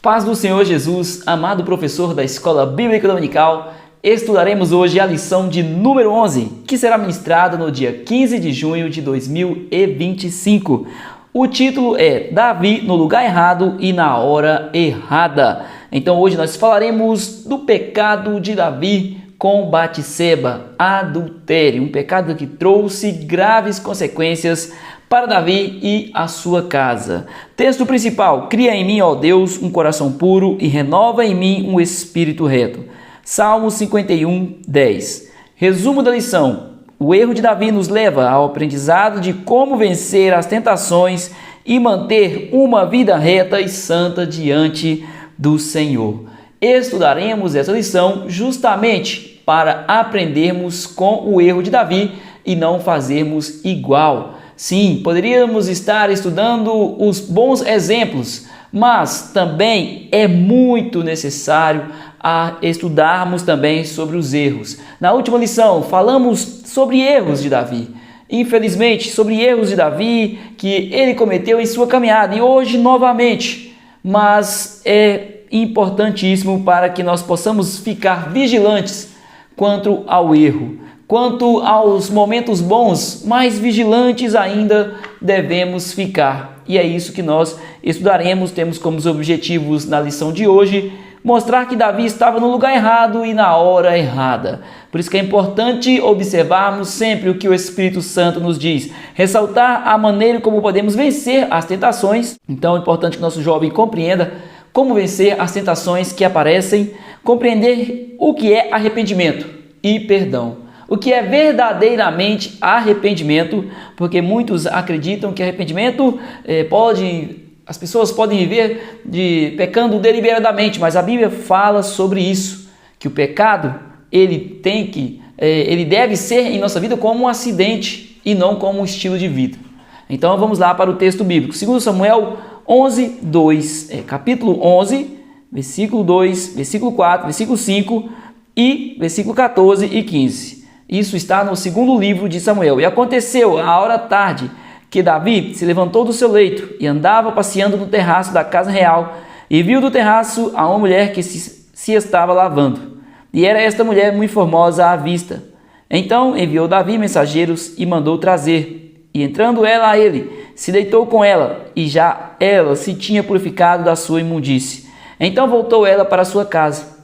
Paz do Senhor Jesus, amado professor da Escola Bíblica Dominical, estudaremos hoje a lição de número 11, que será ministrada no dia 15 de junho de 2025. O título é Davi no lugar errado e na hora errada. Então hoje nós falaremos do pecado de Davi com Batseba, adultério, um pecado que trouxe graves consequências para Davi e a sua casa. Texto principal: cria em mim, ó Deus, um coração puro e renova em mim um espírito reto. Salmo 51, 10. Resumo da lição: o erro de Davi nos leva ao aprendizado de como vencer as tentações e manter uma vida reta e santa diante do Senhor. Estudaremos essa lição justamente para aprendermos com o erro de Davi e não fazermos igual. Sim, poderíamos estar estudando os bons exemplos, mas também é muito necessário estudarmos também sobre os erros. Na última lição, falamos sobre erros de Davi. Infelizmente, sobre erros de Davi que ele cometeu em sua caminhada e hoje novamente. Mas é importantíssimo para que nós possamos ficar vigilantes quanto ao erro. Quanto aos momentos bons, mais vigilantes ainda devemos ficar. E é isso que nós estudaremos, temos como objetivos na lição de hoje mostrar que Davi estava no lugar errado e na hora errada. Por isso que é importante observarmos sempre o que o Espírito Santo nos diz, ressaltar a maneira como podemos vencer as tentações. Então é importante que nosso jovem compreenda como vencer as tentações que aparecem, compreender o que é arrependimento e perdão. O que é verdadeiramente arrependimento, porque muitos acreditam que arrependimento as pessoas podem viver pecando deliberadamente, mas a Bíblia fala sobre isso, que o pecado ele deve ser em nossa vida como um acidente e não como um estilo de vida. Então vamos lá para o texto bíblico, 2 Samuel 11, 2, capítulo 11, versículo 2, versículo 4, versículo 5 e versículo 14 e 15. Isso está no segundo livro de Samuel. E aconteceu à hora tarde que Davi se levantou do seu leito e andava passeando no terraço da casa real e viu do terraço a uma mulher que se estava lavando. E era esta mulher muito formosa à vista. Então enviou Davi mensageiros e mandou trazer. E entrando ela a ele, se deitou com ela, e já ela se tinha purificado da sua imundície. Então voltou ela para sua casa.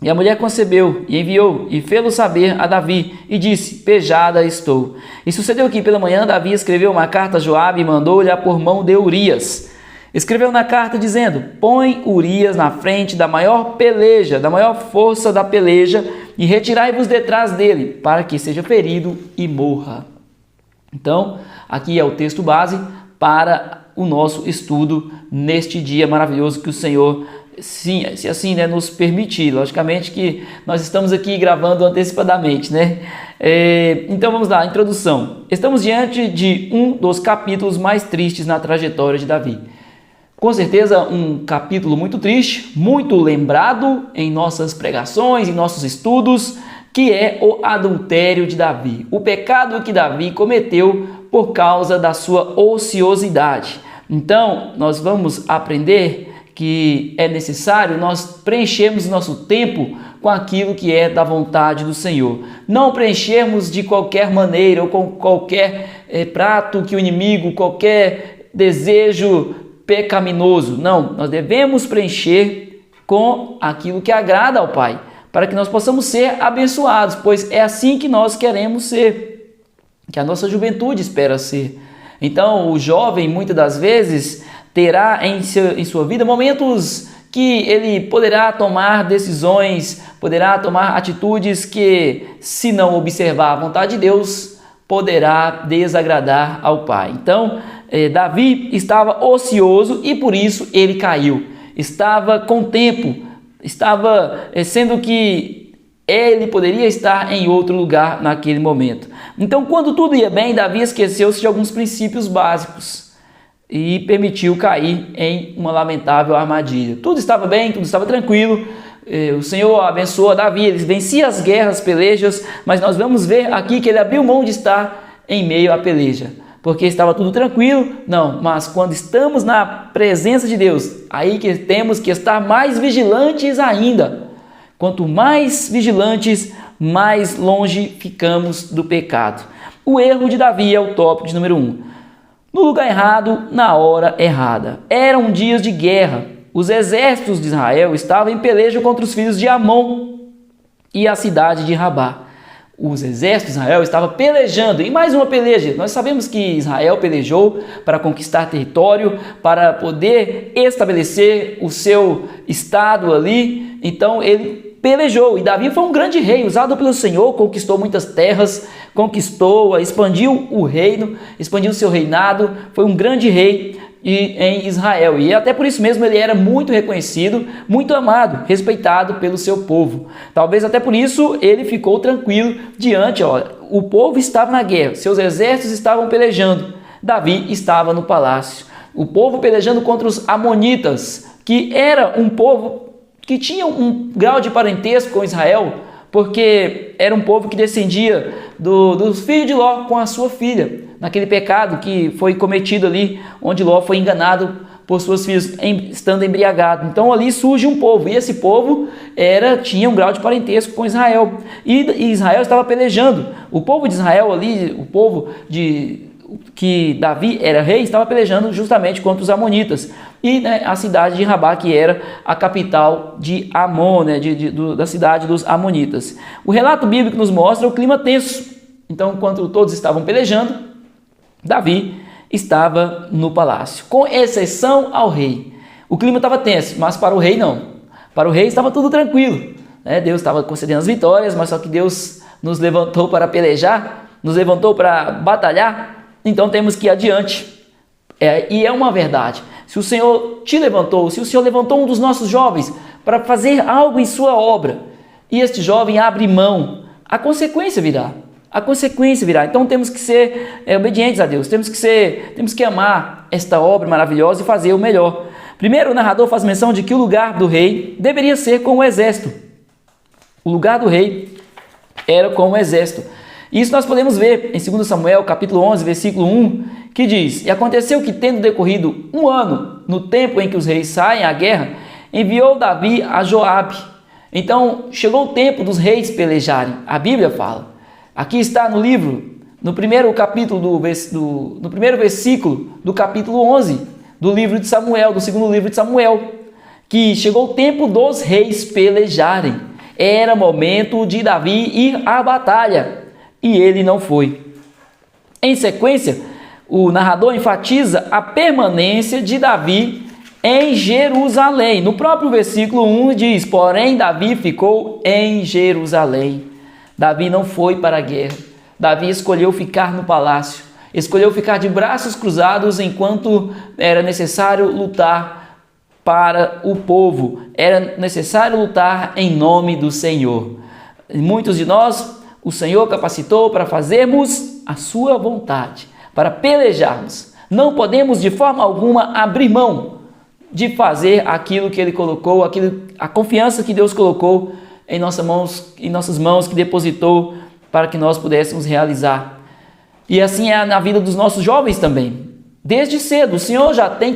E a mulher concebeu e enviou e fê-lo saber a Davi e disse: pejada estou. E sucedeu que pela manhã Davi escreveu uma carta a Joabe e mandou-lhe por mão de Urias. Escreveu na carta dizendo: põe Urias na frente da maior peleja, da maior força da peleja, e retirai-vos detrás dele, para que seja ferido e morra. Então, aqui é o texto base para o nosso estudo neste dia maravilhoso que o Senhor, se assim nos permitir. Logicamente que nós estamos aqui gravando antecipadamente, então vamos lá, introdução. Estamos diante de um dos capítulos mais tristes na trajetória de Davi. Com certeza um capítulo muito triste, muito lembrado em nossas pregações, em nossos estudos, que é o adultério de Davi. O pecado que Davi cometeu por causa da sua ociosidade. Então nós vamos aprender que é necessário nós preenchermos nosso tempo com aquilo que é da vontade do Senhor. Não preenchermos de qualquer maneira ou com qualquer prato que o inimigo, qualquer desejo pecaminoso. Não, nós devemos preencher com aquilo que agrada ao Pai, para que nós possamos ser abençoados, pois é assim que nós queremos ser, que a nossa juventude espera ser. Então o jovem muitas das vezes terá em sua vida momentos que ele poderá tomar decisões, poderá tomar atitudes que, se não observar a vontade de Deus, poderá desagradar ao Pai. Então, Davi estava ocioso e por isso ele caiu. Estava com tempo, sendo que ele poderia estar em outro lugar naquele momento. Então, quando tudo ia bem, Davi esqueceu-se de alguns princípios básicos e permitiu cair em uma lamentável armadilha. Tudo estava bem, tudo estava tranquilo, o Senhor abençoou Davi, ele vencia as guerras, pelejas, mas nós vamos ver aqui que ele abriu mão de estar em meio à peleja. porque estava tudo tranquilo. Não, mas quando estamos na presença de Deus, aí que temos que estar mais vigilantes ainda. Quanto mais vigilantes, mais longe ficamos do pecado. O erro de Davi é o tópico de número 1. No lugar errado, na hora errada. Eram dias de guerra. Os exércitos de Israel estavam em peleja contra os filhos de Amon e a cidade de Rabá. Os exércitos de Israel estavam pelejando, em mais uma peleja. Nós sabemos que Israel pelejou para conquistar território, para poder estabelecer o seu estado ali. Então ele pelejou, e Davi foi um grande rei, usado pelo Senhor, conquistou muitas terras, expandiu o reino, expandiu o seu reinado, foi um grande rei em Israel, e até por isso mesmo ele era muito reconhecido, muito amado, respeitado pelo seu povo. Talvez até por isso ele ficou tranquilo diante, o povo estava na guerra, seus exércitos estavam pelejando, Davi estava no palácio, o povo pelejando contra os amonitas, que era um povo que tinha um grau de parentesco com Israel, porque era um povo que descendia dos filhos de Ló com a sua filha, naquele pecado que foi cometido ali, onde Ló foi enganado por suas filhas, estando embriagado. Então ali surge um povo, e esse povo tinha um grau de parentesco com Israel, e Israel estava pelejando. O povo de Israel ali, o povo que Davi era rei, estava pelejando justamente contra os amonitas, e a cidade de Rabá, que era a capital de Amon, da cidade dos amonitas. O relato bíblico nos mostra o clima tenso. Então, enquanto todos estavam pelejando, Davi estava no palácio, com exceção ao rei. O clima estava tenso, mas para o rei não. Para o rei estava tudo tranquilo. Deus estava concedendo as vitórias, mas só que Deus nos levantou para pelejar, nos levantou para batalhar, então temos que ir adiante. E é uma verdade. Se o Senhor te levantou, se o Senhor levantou um dos nossos jovens para fazer algo em sua obra, e este jovem abre mão, a consequência virá. A consequência virá. Então temos que ser obedientes a Deus, temos que amar esta obra maravilhosa e fazer o melhor. Primeiro, o narrador faz menção de que o lugar do rei deveria ser com o exército. O lugar do rei era com o exército. Isso nós podemos ver em 2 Samuel, capítulo 11, versículo 1, que diz: E aconteceu que, tendo decorrido 1 ano, no tempo em que os reis saem à guerra, enviou Davi a Joabe. Então, chegou o tempo dos reis pelejarem. A Bíblia fala. Aqui está no livro, no primeiro versículo do capítulo 11 do livro de Samuel, do segundo livro de Samuel, que chegou o tempo dos reis pelejarem. Era momento de Davi ir à batalha, e ele não foi. Em sequência, o narrador enfatiza a permanência de Davi em Jerusalém. No próprio versículo 1 diz: Porém, Davi ficou em Jerusalém. Davi não foi para a guerra. Davi escolheu ficar no palácio. Escolheu ficar de braços cruzados enquanto era necessário lutar para o povo. Era necessário lutar em nome do Senhor. Muitos de nós, o Senhor capacitou para fazermos a sua vontade, para pelejarmos. Não podemos de forma alguma abrir mão de fazer aquilo que Ele colocou, a confiança que Deus colocou em nossas mãos, que depositou para que nós pudéssemos realizar. E assim é na vida dos nossos jovens também. Desde cedo, o Senhor já tem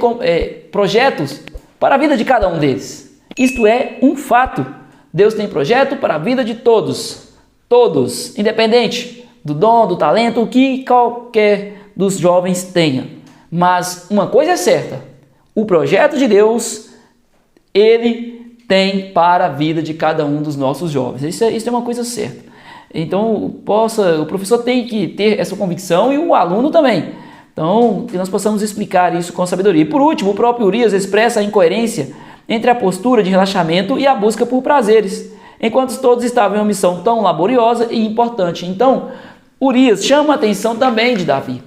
projetos para a vida de cada um deles. Isto é um fato. Deus tem projeto para a vida de todos. Todos, independente do dom, do talento, o que qualquer dos jovens tenha. Mas uma coisa é certa: o projeto de Deus, Ele tem para a vida de cada um dos nossos jovens. Isso é uma coisa certa. Então, o professor tem que ter essa convicção, e o aluno também. Então, que nós possamos explicar isso com sabedoria. E por último, o próprio Urias expressa a incoerência entre a postura de relaxamento e a busca por prazeres, enquanto todos estavam em uma missão tão laboriosa e importante. Então, Urias chama a atenção também de Davi.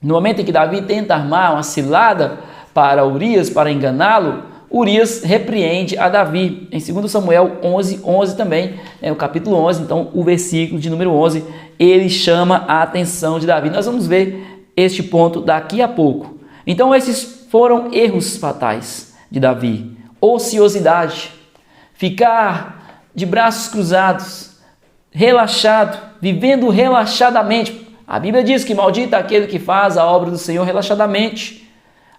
No momento em que Davi tenta armar uma cilada para Urias, para enganá-lo, Urias repreende a Davi. Em 2 Samuel 11 também, o capítulo 11, então o versículo de número 11, ele chama a atenção de Davi. Nós vamos ver este ponto daqui a pouco. Então esses foram erros fatais de Davi. Ociosidade, ficar de braços cruzados, relaxado, vivendo relaxadamente. A Bíblia diz que maldito é aquele que faz a obra do Senhor relaxadamente,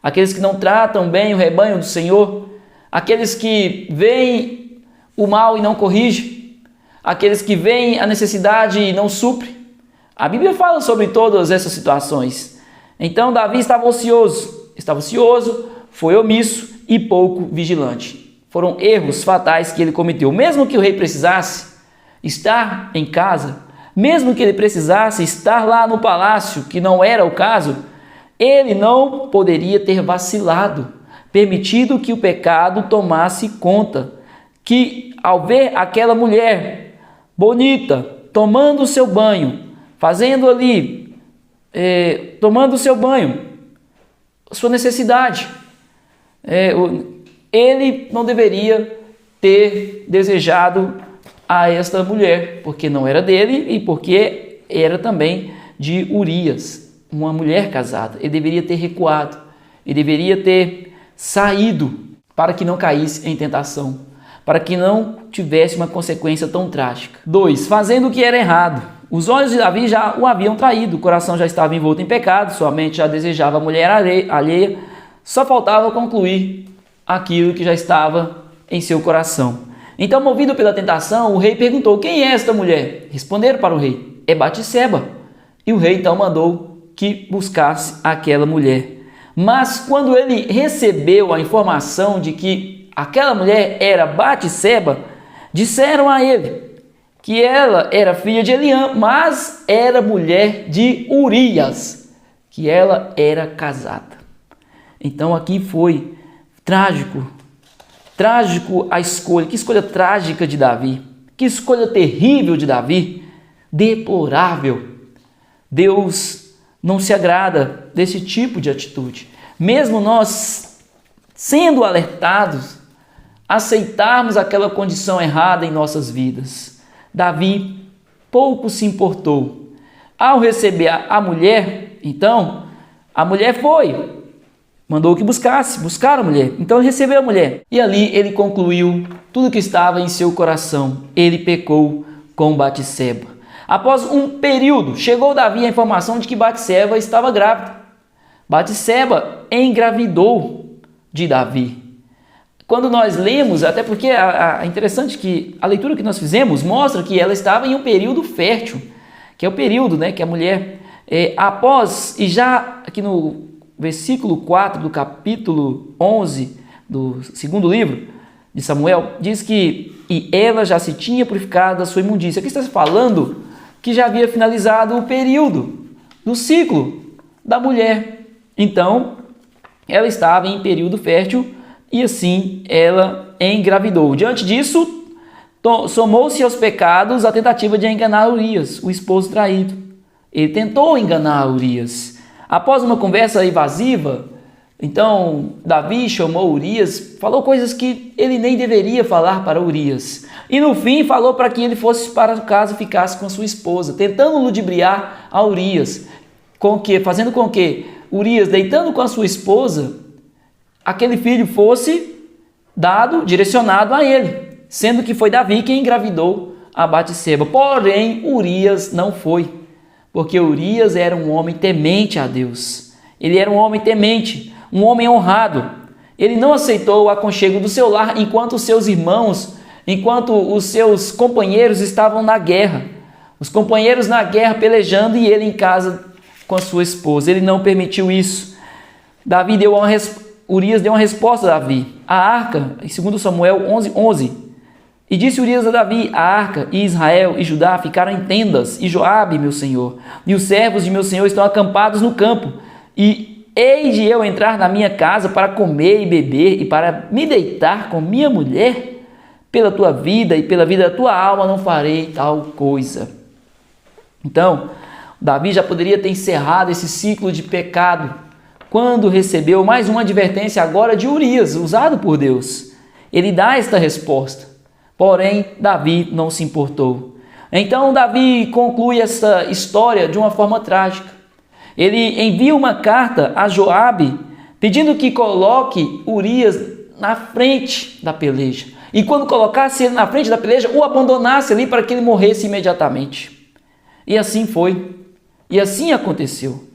aqueles que não tratam bem o rebanho do Senhor, aqueles que veem o mal e não corrigem, aqueles que veem a necessidade e não suprem. A Bíblia fala sobre todas essas situações. Então Davi estava ocioso, foi omisso e pouco vigilante. Foram erros fatais que ele cometeu. Mesmo que o rei precisasse estar em casa, mesmo que ele precisasse estar lá no palácio, que não era o caso, ele não poderia ter vacilado, permitido que o pecado tomasse conta, que ao ver aquela mulher bonita, tomando o seu banho, tomando o seu banho, sua necessidade, ele não deveria ter desejado a esta mulher, porque não era dele e porque era também de Urias, uma mulher casada. Ele deveria ter recuado, ele deveria ter saído para que não caísse em tentação, para que não tivesse uma consequência tão trágica. 2. Fazendo o que era errado. Os olhos de Davi já o haviam traído, o coração já estava envolto em pecado, sua mente já desejava a mulher alheia, só faltava concluir aquilo que já estava em seu coração. Então, movido pela tentação, o rei perguntou: quem é esta mulher? Responderam para o rei: é Batseba. E o rei então mandou que buscasse aquela mulher. Mas quando ele recebeu a informação de que aquela mulher era Batseba, disseram a ele que ela era filha de Eliã, mas era mulher de Urias, que ela era casada. Então aqui foi trágico a escolha. Que escolha trágica de Davi, que escolha terrível de Davi, deplorável. Deus não se agrada desse tipo de atitude. Mesmo nós sendo alertados, aceitarmos aquela condição errada em nossas vidas. Davi pouco se importou. Ao receber a mulher, então, a mulher mandou que buscaram a mulher. Então ele recebeu a mulher. E ali ele concluiu tudo que estava em seu coração. Ele pecou com Batseba. Após um período, chegou Davi a informação de que Batseba estava grávida. Batseba engravidou de Davi. Quando nós lemos, até porque é interessante que a leitura que nós fizemos mostra que ela estava em um período fértil, que é o período, que a mulher, e já aqui no versículo 4 do capítulo 11 do segundo livro de Samuel, diz que e ela já se tinha purificado da sua imundícia. Aqui está falando que já havia finalizado o período do ciclo da mulher. Então, ela estava em período fértil e assim ela engravidou. Diante disso, somou-se aos pecados a tentativa de enganar Urias, o esposo traído. Ele tentou enganar Urias. Após uma conversa evasiva, então Davi chamou Urias, falou coisas que ele nem deveria falar para Urias. E no fim falou para que ele fosse para casa e ficasse com sua esposa, tentando ludibriar a Urias, fazendo com que Urias, deitando com a sua esposa, aquele filho fosse direcionado a ele, sendo que foi Davi quem engravidou a Batseba. Porém, Urias não foi, porque Urias era um homem temente a Deus. Ele era um homem temente, um homem honrado. Ele não aceitou o aconchego do seu lar enquanto os seus irmãos, enquanto os seus companheiros estavam na guerra. Os companheiros na guerra pelejando e ele em casa com a sua esposa. Ele não permitiu isso. Urias deu uma resposta a Davi. A arca, em 2 Samuel 11:11. E disse Urias a Davi: a arca e Israel e Judá ficaram em tendas, e Joabe, meu senhor, e os servos de meu senhor estão acampados no campo. E hei de eu entrar na minha casa para comer e beber e para me deitar com minha mulher? Pela tua vida e pela vida da tua alma não farei tal coisa. Então, Davi já poderia ter encerrado esse ciclo de pecado quando recebeu mais uma advertência agora de Urias, usado por Deus. Ele dá esta resposta, porém Davi não se importou. Então Davi conclui essa história de uma forma trágica. Ele envia uma carta a Joabe pedindo que coloque Urias na frente da peleja. E quando colocasse ele na frente da peleja, o abandonasse ali para que ele morresse imediatamente. E assim foi. E assim aconteceu.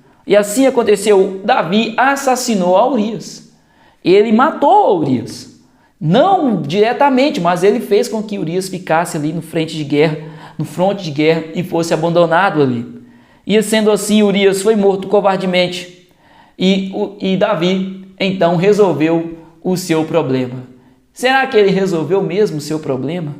Davi assassinou a Urias. Ele matou a Urias. Não diretamente, mas ele fez com que Urias ficasse ali no fronte de guerra e fosse abandonado ali. E sendo assim, Urias foi morto covardemente. E Davi, então, resolveu o seu problema. Será que ele resolveu mesmo o seu problema?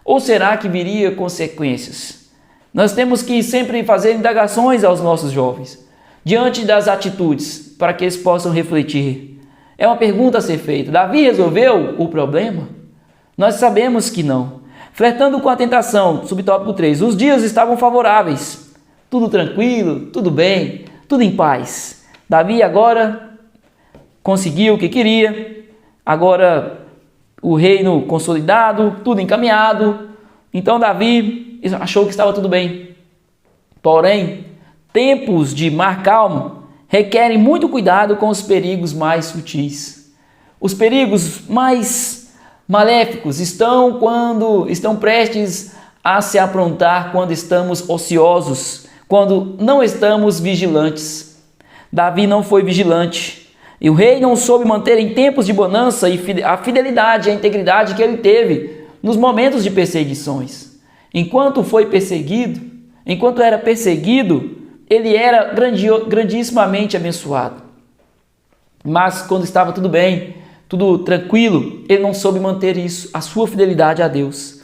Ou será que viria consequências? Nós temos que sempre fazer indagações aos nossos jovens, diante das atitudes, para que eles possam refletir. É uma pergunta a ser feita. Davi resolveu o problema? Nós sabemos que não. Flertando com a tentação, subtópico 3. Os dias estavam favoráveis. Tudo tranquilo, tudo bem, tudo em paz. Davi agora conseguiu o que queria. Agora o reino consolidado, tudo encaminhado. Então Davi achou que estava tudo bem. Porém, tempos de mar calmo requerem muito cuidado com os perigos mais sutis. Os perigos mais maléficos estão prestes a se aprontar quando estamos ociosos, quando não estamos vigilantes. Davi não foi vigilante. E o rei não soube manter em tempos de bonança a fidelidade e a integridade que ele teve nos momentos de perseguições. Enquanto era perseguido, ele era grandissimamente abençoado. Mas quando estava tudo bem, tudo tranquilo, ele não soube manter isso, a sua fidelidade a Deus.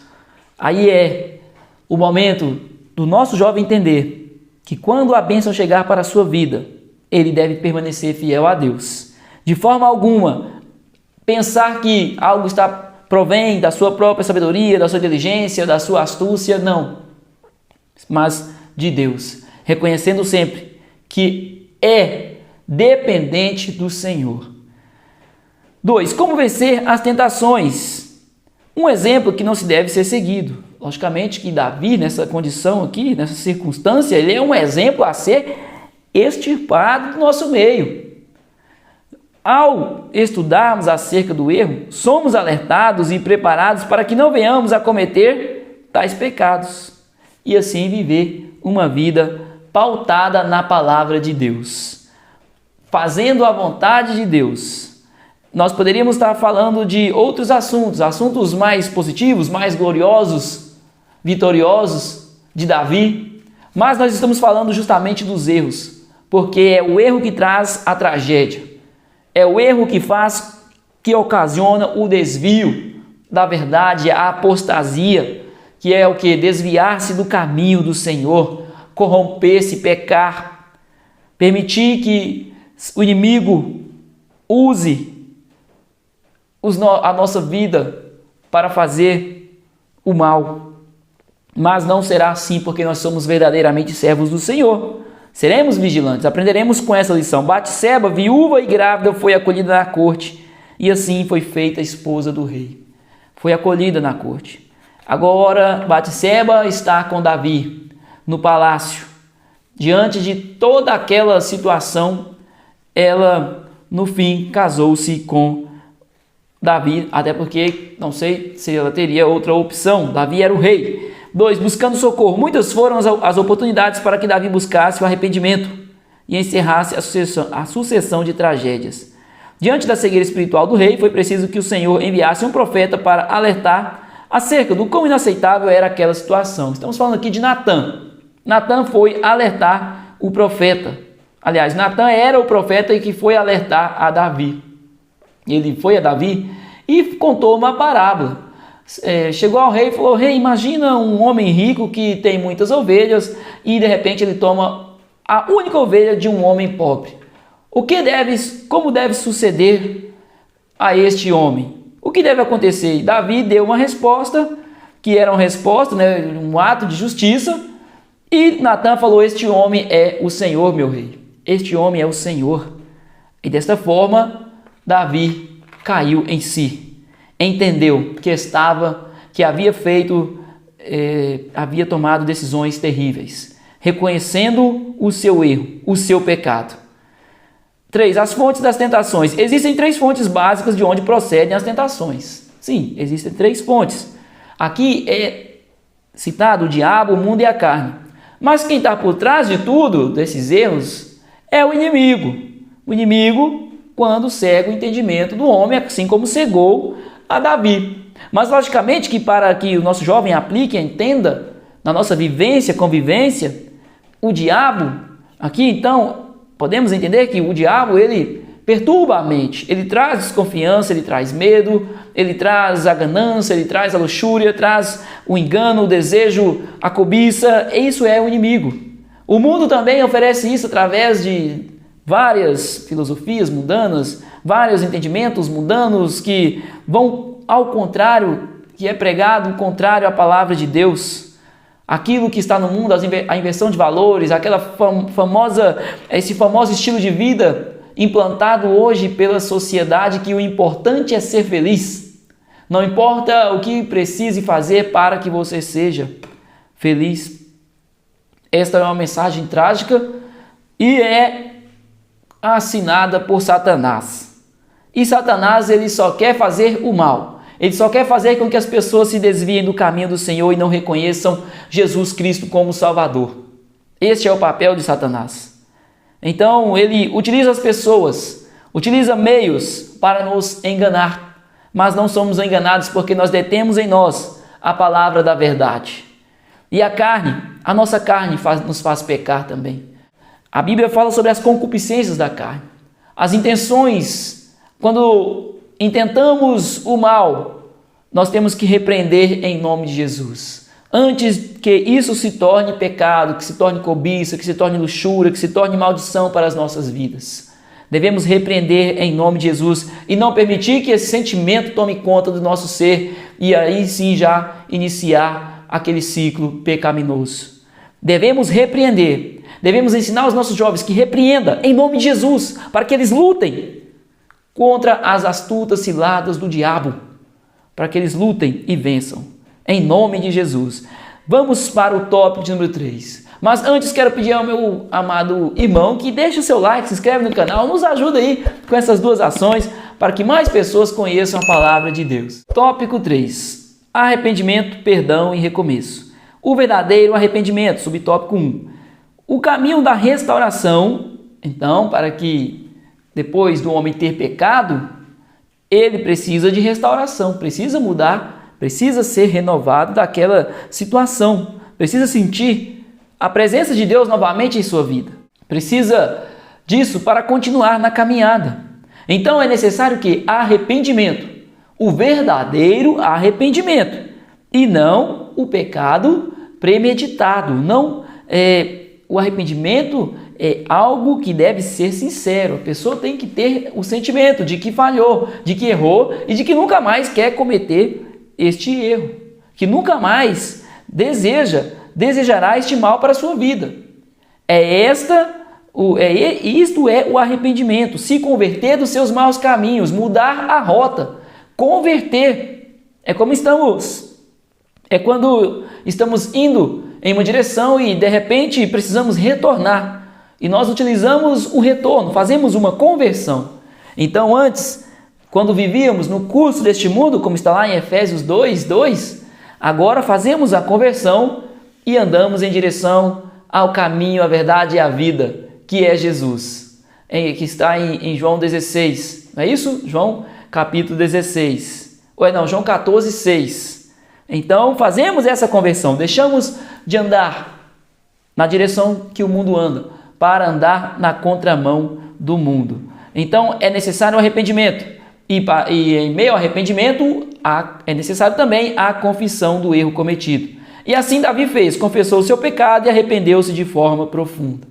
Aí é o momento do nosso jovem entender que quando a bênção chegar para a sua vida, ele deve permanecer fiel a Deus. De forma alguma, pensar que algo provém da sua própria sabedoria, da sua inteligência, da sua astúcia, não. Mas de Deus, reconhecendo sempre que é dependente do Senhor. 2. Como vencer as tentações? Um exemplo que não se deve ser seguido. Logicamente que Davi, nessa condição aqui, nessa circunstância, ele é um exemplo a ser extirpado do nosso meio. Ao estudarmos acerca do erro, somos alertados e preparados para que não venhamos a cometer tais pecados e assim viver uma vida pautada na palavra de Deus, fazendo a vontade de Deus. Nós poderíamos estar falando de outros assuntos mais positivos, mais gloriosos, vitoriosos de Davi, mas nós estamos falando justamente dos erros, porque é o erro que traz a tragédia, é o erro que ocasiona o desvio da verdade, a apostasia, que é o que? Desviar-se do caminho do Senhor, corromper-se, pecar, permitir que o inimigo use a nossa vida para fazer o mal. Mas não será assim, porque nós somos verdadeiramente servos do Senhor. Seremos vigilantes, aprenderemos com essa lição. Batseba, viúva e grávida, foi acolhida na corte, e assim foi feita a esposa do rei. Foi acolhida na corte. Agora, Batseba está com Davi no palácio. Diante de toda aquela situação, ela, no fim, casou-se com Davi, até porque não sei se ela teria outra opção. Davi era o rei. 2. Buscando socorro. Muitas foram as oportunidades para que Davi buscasse o arrependimento e encerrasse a sucessão de tragédias. Diante da cegueira espiritual do rei, foi preciso que o Senhor enviasse um profeta para alertar acerca do quão inaceitável era aquela situação. Estamos falando aqui de Natã. Natã foi alertar o profeta. Aliás, Natã era o profeta que foi alertar a Davi. Ele foi a Davi e contou uma parábola. Chegou ao rei e falou: rei, imagina um homem rico que tem muitas ovelhas e de repente ele toma a única ovelha de um homem pobre. Como deve suceder a este homem? O que deve acontecer? E Davi deu uma resposta, que era uma resposta, um ato de justiça, e Natã falou: este homem é o Senhor, meu rei. Este homem é o Senhor. E desta forma, Davi caiu em si. Entendeu que havia tomado decisões terríveis, reconhecendo o seu erro, o seu pecado. 3. As fontes das tentações. Existem 3 fontes básicas de onde procedem as tentações. Sim, existem 3 fontes. Aqui é citado o diabo, o mundo e a carne. Mas quem está por trás de tudo, desses erros, é o inimigo. O inimigo, quando cega o entendimento do homem, assim como cegou a Davi. Mas, logicamente, que para que o nosso jovem aplique, entenda, na nossa vivência, convivência, o diabo, aqui então, podemos entender que o diabo, ele perturba a mente, ele traz desconfiança, ele traz medo, ele traz a ganância, ele traz a luxúria, traz o engano, o desejo, a cobiça, e isso é o inimigo. O mundo também oferece isso através de várias filosofias mundanas, vários entendimentos mundanos que vão ao contrário, que é pregado contrário à palavra de Deus. Aquilo que está no mundo, a inversão de valores, esse famoso estilo de vida implantado hoje pela sociedade, que o importante é ser feliz. Não importa o que precise fazer para que você seja feliz. Esta é uma mensagem trágica e é assinada por Satanás. E Satanás, ele só quer fazer o mal. Ele só quer fazer com que as pessoas se desviem do caminho do Senhor e não reconheçam Jesus Cristo como Salvador. Este é o papel de Satanás. Então, ele utiliza as pessoas, utiliza meios para nos enganar. Mas não somos enganados porque nós detemos em nós a palavra da verdade. E a nossa carne nos faz pecar também. A Bíblia fala sobre as concupiscências da carne. As intenções, quando intentamos o mal, nós temos que repreender em nome de Jesus. Antes que isso se torne pecado, que se torne cobiça, que se torne luxúria, que se torne maldição para as nossas vidas. Devemos repreender em nome de Jesus e não permitir que esse sentimento tome conta do nosso ser e aí sim já iniciar aquele ciclo pecaminoso. Devemos repreender, devemos ensinar os nossos jovens que repreenda em nome de Jesus, para que eles lutem contra as astutas ciladas do diabo, para que eles lutem e vençam, em nome de Jesus. Vamos para o tópico de número 3. Mas antes quero pedir ao meu amado irmão que deixe o seu like, se inscreve no canal, nos ajuda aí com essas duas ações, para que mais pessoas conheçam a palavra de Deus. Tópico 3. Arrependimento, perdão e recomeço. O verdadeiro arrependimento, subtópico 1. O caminho da restauração, então, para que depois do homem ter pecado, ele precisa de restauração, precisa mudar, precisa ser renovado daquela situação, precisa sentir a presença de Deus novamente em sua vida. Precisa disso para continuar na caminhada. Então é necessário que arrependimento, o verdadeiro arrependimento, e não o pecado premeditado. Não o arrependimento é algo que deve ser sincero. A pessoa tem que ter o sentimento de que falhou, de que errou e de que nunca mais quer cometer este erro, que nunca mais desejará este mal para a sua vida. Isto é o arrependimento, se converter dos seus maus caminhos, mudar a rota, converter. É quando estamos indo em uma direção e de repente precisamos retornar. E nós utilizamos o retorno, fazemos uma conversão. Então antes, quando vivíamos no curso deste mundo, como está lá em Efésios 2:2, agora fazemos a conversão e andamos em direção ao caminho, a verdade e a vida, que é Jesus, que está em João 16, não é isso? João capítulo 16, João 14:6. Então fazemos essa conversão, deixamos de andar na direção que o mundo anda, para andar na contramão do mundo. Então é necessário o arrependimento, e em meio ao arrependimento é necessário também a confissão do erro cometido. E assim Davi fez, confessou o seu pecado e arrependeu-se de forma profunda.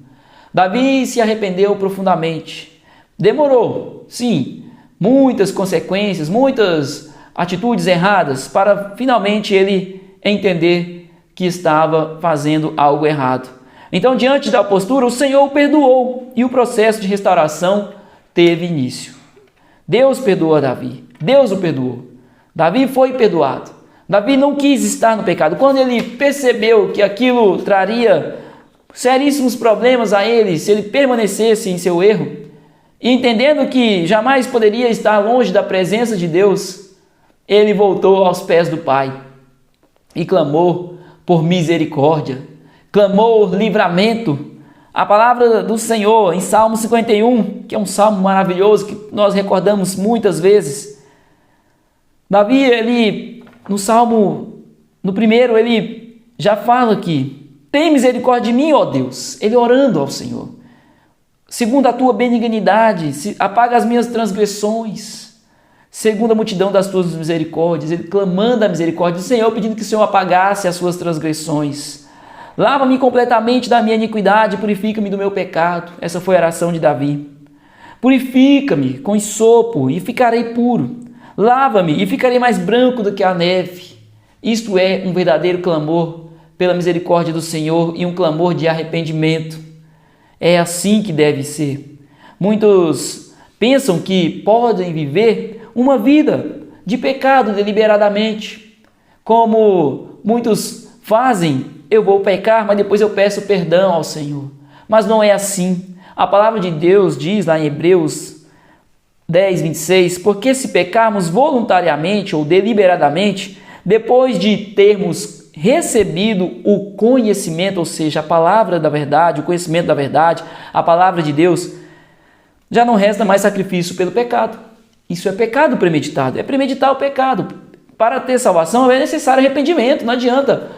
Davi se arrependeu profundamente. Demorou, sim, muitas consequências, muitas atitudes erradas para finalmente ele entender que estava fazendo algo errado. Então, diante da postura, o Senhor o perdoou e o processo de restauração teve início. Deus perdoou Davi, Deus o perdoou. Davi foi perdoado. Davi não quis estar no pecado. Quando ele percebeu que aquilo traria seríssimos problemas a ele, se ele permanecesse em seu erro, e entendendo que jamais poderia estar longe da presença de Deus, ele voltou aos pés do Pai e clamou por misericórdia. clamor, livramento. A palavra do Senhor em Salmo 51, que é um salmo maravilhoso que nós recordamos muitas vezes. Davi, ele no primeiro, ele já fala que tem misericórdia de mim, ó Deus. Ele orando ao Senhor. Segundo a tua benignidade, apaga as minhas transgressões. Segundo a multidão das tuas misericórdias, ele clamando a misericórdia do Senhor, pedindo que o Senhor apagasse as suas transgressões. Lava-me completamente da minha iniquidade, purifica-me do meu pecado. Essa foi a oração de Davi. Purifica-me com ensopo e ficarei puro. Lava-me e ficarei mais branco do que a neve. Isto é um verdadeiro clamor pela misericórdia do Senhor e um clamor de arrependimento. É assim que deve ser. Muitos pensam que podem viver uma vida de pecado deliberadamente. Como muitos fazem, eu vou pecar, mas depois eu peço perdão ao Senhor. Mas não é assim. A palavra de Deus diz lá em Hebreus 10, 26, porque se pecarmos voluntariamente ou deliberadamente, depois de termos recebido o conhecimento, ou seja, a palavra da verdade, o conhecimento da verdade, a palavra de Deus, já não resta mais sacrifício pelo pecado. Isso é pecado premeditado, é premeditar o pecado. Para ter salvação é necessário arrependimento, não adianta,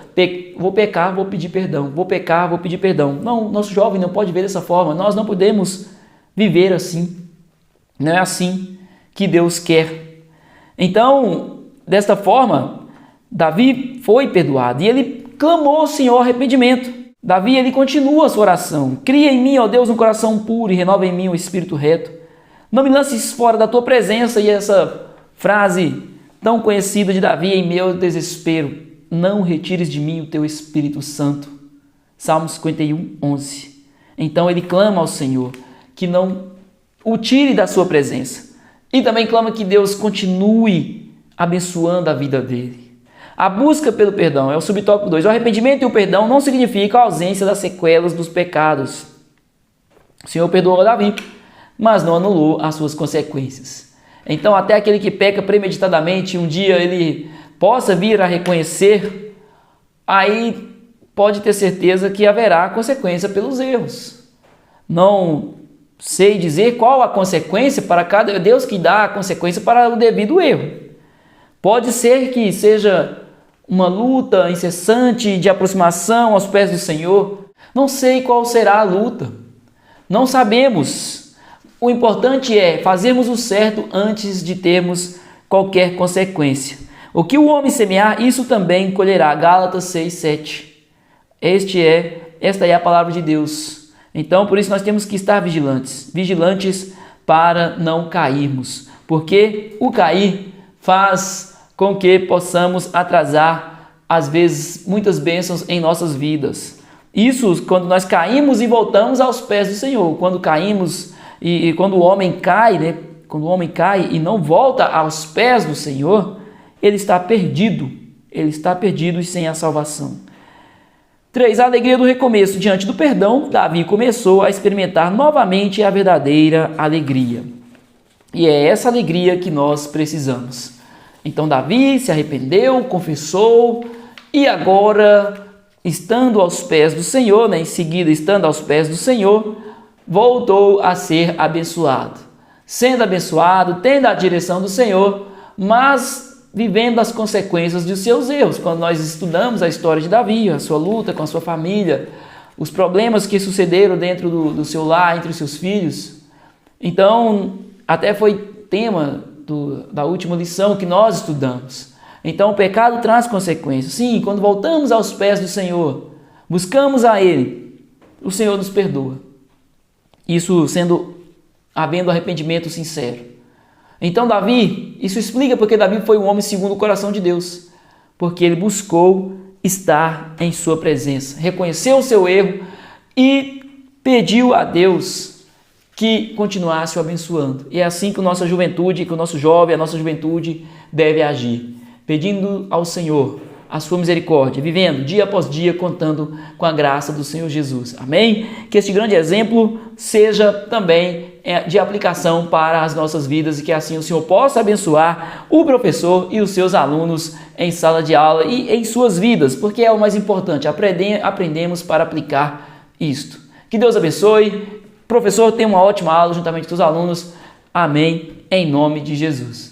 vou pecar, vou pedir perdão, vou pecar, vou pedir perdão. Não, nosso jovem não pode ver dessa forma, nós não podemos viver assim. Não é assim que Deus quer. Então, desta forma, Davi foi perdoado e ele clamou ao Senhor arrependimento. Davi, ele continua a sua oração. Cria em mim, ó Deus, um coração puro e renova em mim um espírito reto. Não me lances fora da tua presença. E essa frase tão conhecida de Davi em meu desespero. Não retires de mim o teu Espírito Santo. Salmo 51, 11. Então ele clama ao Senhor que não o tire da sua presença. E também clama que Deus continue abençoando a vida dele. A busca pelo perdão é o subtópico 2. O arrependimento e o perdão não significam a ausência das sequelas dos pecados. O Senhor perdoou Davi, mas não anulou as suas consequências. Então, até aquele que peca premeditadamente, um dia ele possa vir a reconhecer, aí pode ter certeza que haverá consequência pelos erros. Não sei dizer qual a consequência para cada... Deus que dá a consequência para o devido erro. Pode ser que seja uma luta incessante de aproximação aos pés do Senhor. Não sei qual será a luta. Não sabemos. O importante é fazermos o certo antes de termos qualquer consequência. O que o homem semear, isso também colherá. Gálatas 6, 7. Esta é a palavra de Deus. Então, por isso nós temos que estar vigilantes. Vigilantes para não cairmos. Porque o cair faz com que possamos atrasar, às vezes, muitas bênçãos em nossas vidas. Isso quando nós caímos e voltamos aos pés do Senhor. Quando caímos e quando o homem cai, né? Quando o homem cai e não volta aos pés do Senhor, ele está perdido. Ele está perdido e sem a salvação. 3. A alegria do recomeço. Diante do perdão, Davi começou a experimentar novamente a verdadeira alegria. E é essa alegria que nós precisamos. Então Davi se arrependeu, confessou e agora, estando aos pés do Senhor, em seguida estando aos pés do Senhor, voltou a ser abençoado. Sendo abençoado, tendo a direção do Senhor, mas vivendo as consequências de seus erros. Quando nós estudamos a história de Davi, a sua luta com a sua família, os problemas que sucederam dentro do seu lar, entre os seus filhos. Então, até foi tema da última lição que nós estudamos. Então o pecado traz consequências. Sim, quando voltamos aos pés do Senhor, buscamos a Ele, o Senhor nos perdoa. Isso havendo arrependimento sincero. Então Davi, isso explica porque Davi foi um homem segundo o coração de Deus. Porque ele buscou estar em sua presença, reconheceu o seu erro e pediu a Deus que continuasse o abençoando. E é assim que a nossa juventude, que o nosso jovem, a nossa juventude deve agir. Pedindo ao Senhor a sua misericórdia, vivendo dia após dia, contando com a graça do Senhor Jesus. Amém? Que este grande exemplo seja também de aplicação para as nossas vidas e que assim o Senhor possa abençoar o professor e os seus alunos em sala de aula e em suas vidas, porque é o mais importante, aprendemos para aplicar isto. Que Deus abençoe. Professor, tenha uma ótima aula juntamente com os alunos. Amém. Em nome de Jesus.